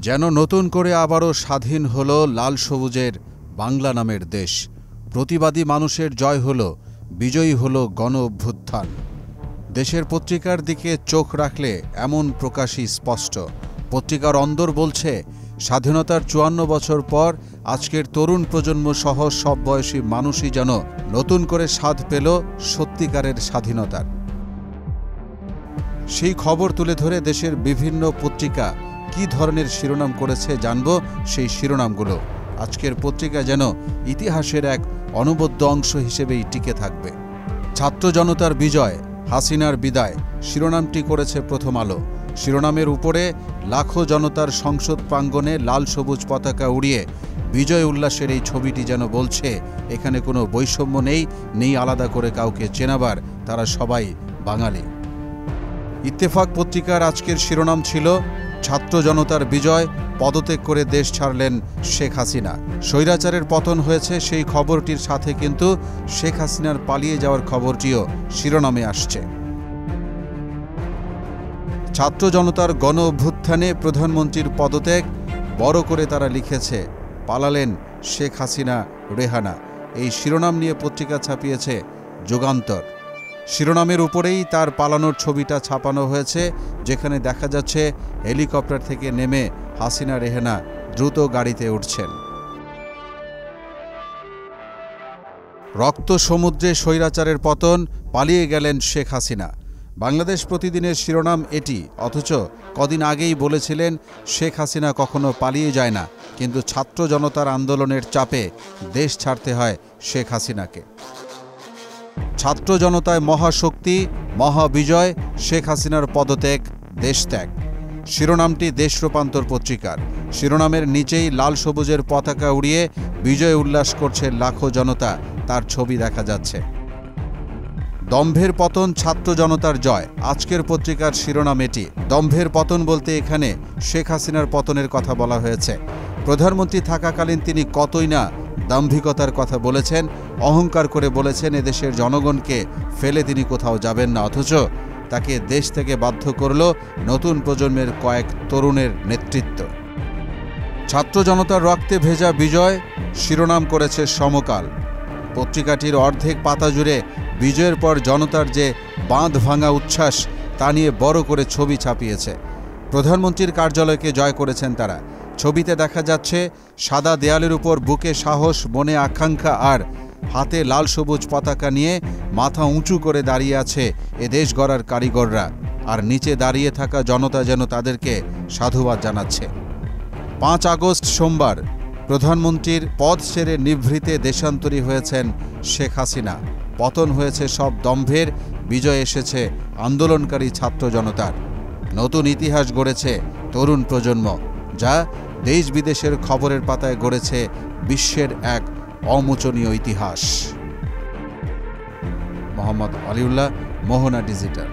যেন নতুন করে আবারও স্বাধীন হলো লাল সবুজের বাংলা নামের দেশ। প্রতিবাদী মানুষের জয় হলো, বিজয়ী হলো গণ অভ্যুত্থান। দেশের পত্রিকার দিকে চোখ রাখলে এমন প্রকাশই স্পষ্ট। পত্রিকার অন্দর বলছে, স্বাধীনতার ৫৪ বছর পর আজকের তরুণ প্রজন্ম সহ সব বয়সী মানুষই যেন নতুন করে স্বাদ পেল সত্যিকারের স্বাধীনতার। সেই খবর তুলে ধরে দেশের বিভিন্ন পত্রিকা কী ধরনের শিরোনাম করেছে জানব সেই শিরোনামগুলো। আজকের পত্রিকা যেন ইতিহাসের এক অনবদ্য অংশ হিসেবেই টিকে থাকবে। ছাত্র জনতার বিজয়, হাসিনার বিদায় শিরোনামটি করেছে প্রথম আলো। শিরোনামের উপরে লাখো জনতার সংসদ প্রাঙ্গণে লাল সবুজ পতাকা উড়িয়ে বিজয় উল্লাসের এই ছবিটি যেন বলছে এখানে কোনো বৈষম্য নেই আলাদা করে কাউকে চেনাবার, তারা সবাই বাঙালি। ইত্তেফাক পত্রিকার আজকের শিরোনাম ছিল, ছাত্র জনতার বিজয়, পদত্যাগ করে দেশ ছাড়লেন শেখ হাসিনা। স্বৈরাচারের পতন হয়েছে সেই খবরটির সাথে কিন্তু শেখ হাসিনার পালিয়ে যাওয়ার খবরটিও শিরোনামে আসছে। ছাত্র জনতার গণ অভ্যুত্থানে প্রধানমন্ত্রীর পদত্যাগ, বড় করে তারা লিখেছে পালালেন শেখ হাসিনা রেহানা। এই শিরোনাম নিয়ে পত্রিকা ছাপিয়েছে যুগান্তর। শিরোনামের উপরেই তার পালানোর ছবিটা ছাপানো হয়েছে, যেখানে দেখা যাচ্ছে হেলিকপ্টার থেকে নেমে হাসিনা রেহানা দ্রুত গাড়িতে উঠছেন। রক্ত সমুদ্রে স্বৈরাচারের পতন, পালিয়ে গেলেন শেখ হাসিনা। বাংলাদেশ প্রতিদিনের শিরোনাম এটি, অথচ কদিন আগেই বলেছিলেন শেখ হাসিনা কখনো পালিয়ে যায় না, কিন্তু ছাত্র জনতার আন্দোলনের চাপে দেশ ছাড়তে হয় শেখ হাসিনাকে। ছাত্র জনতায় মহাশক্তি, মহাবিজয়, শেখ হাসিনার পদত্যাগ, দেশত্যাগ। শিরোনামটি দেশ রূপান্তর পত্রিকার। শিরোনামের নিচেই লাল সবুজের পতাকা উড়িয়ে বিজয় উল্লাস করছে লাখো জনতা, তার ছবি দেখা যাচ্ছে। দম্ভের পতন, ছাত্র জনতার জয়, আজকের পত্রিকার শিরোনাম এটি। দম্ভের পতন বলতে এখানে শেখ হাসিনার পতনের কথা বলা হয়েছে। প্রধানমন্ত্রী থাকাকালীন তিনি কতই না দাম্ভিকতার কথা বলেছেন, অহংকার করে বলেছেন এদেশের জনগণকে ফেলে তিনি কোথাও যাবেন না, অথচ তাকে দেশ থেকে বাধ্য করল নতুন প্রজন্মের কয়েক তরুণের নেতৃত্ব। ছাত্র জনতার রক্তে ভেজা বিজয় শিরোনাম করেছে সমকাল। পত্রিকাটির অর্ধেক পাতা জুড়ে বিজয়ের পর জনতার যে বাঁধ ভাঙা উচ্ছ্বাস, তা নিয়ে বড় করে ছবি ছাপিয়েছে। প্রধানমন্ত্রীর কার্যালয়কে জয় করেছেন তারা। ছবিতে দেখা যাচ্ছে সাদা দেয়ালের উপর বুকে সাহস, মনে আকাঙ্ক্ষা আর হাতে লাল সবুজ পতাকা নিয়ে মাথা উঁচু করে দাঁড়িয়ে আছে এ দেশ গড়ার কারিগররা, আর নিচে দাঁড়িয়ে থাকা জনতা যেন তাদেরকে সাধুবাদ জানাচ্ছে। ৫ আগস্ট সোমবার প্রধানমন্ত্রীর পদ ছেড়ে নিভৃতে দেশান্তরী হয়েছেন শেখ হাসিনা। পতন হয়েছে সব দম্ভের, বিজয় এসেছে আন্দোলনকারী ছাত্র জনতার। নতুন ইতিহাস গড়েছে তরুণ প্রজন্ম, যা দেশ বিদেশের খবরের পাতায় গড়েছে বিশ্বের এক অমোচনীয় ইতিহাস। মোহাম্মদ আলিউল্লাহ, মোহনা ডিজিটাল।